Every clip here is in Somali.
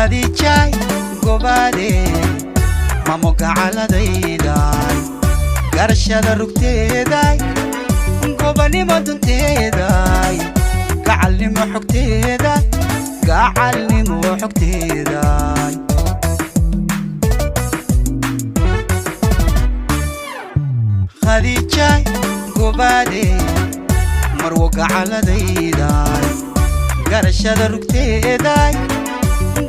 khadijay gobade mamo gacaladayday garashada rugteeday gobanimo dunteeday gacalnimo xogteeday gacalnimo xogteeday khadijay gobade marwo gacaladayday garashada rugteeday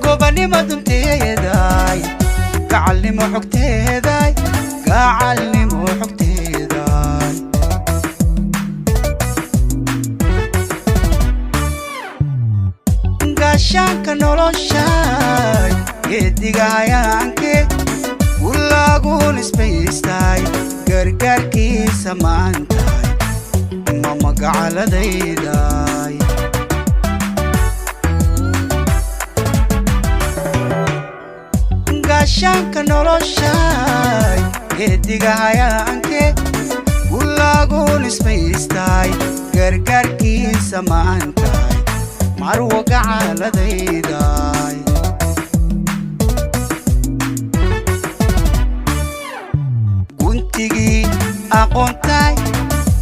gobanimo dunteeday gacalnimo xogteeday gacalnimo xogteeday gaashaanka noloshay geedigahayaanke gulaguun isbaystay gargaarkiisa maantay mama gacaladayday gaashaanka noloshay geedigahayaanke gulaguun isbaystay gargaarkiisa maantay marwo gacaladayday guntigii aqoontay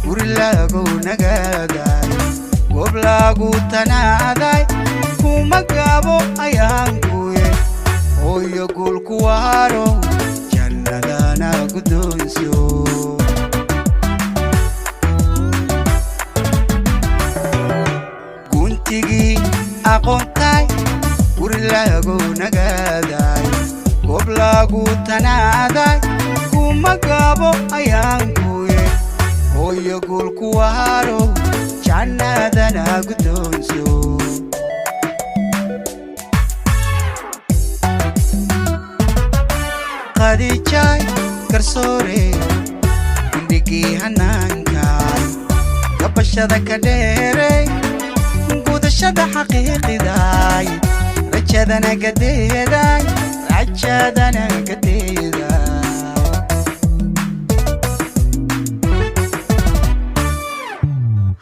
guri lagu nagaaday goob lagu tanaaday kuma gaabo ayaankuye hooyo guulku waaro jannadana guddoonsiyo guntigii aqoontay guri lagu nagaaday goob lagu tanaaday kuma gaabo ayaankuye hooyo guulku waaro jannadana guddoonsiyo khadijay garsoore gundhigii hanaankaay gabashada ka dheeray gudashada xaqiiqiday rajadana gadeeday rajadana gadeeday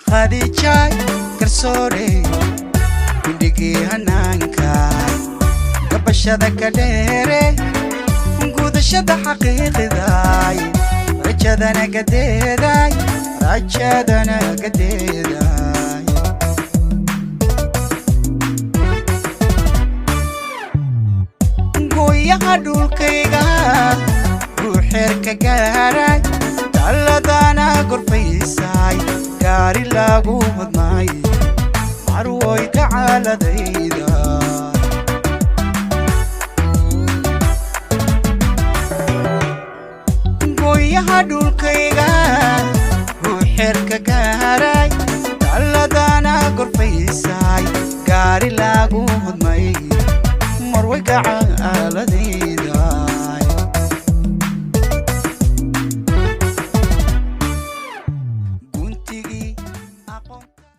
khadijay garsoore gundhigii hanaankaay gabashada ka dheeray gudashada xaqiiqiday rajadana gadeeday rajadana gadeeday gooyaha dhulkayga ruuxeerka gaaray talladana gorfaysay gaari lagu hodmay marwoy gacaladayda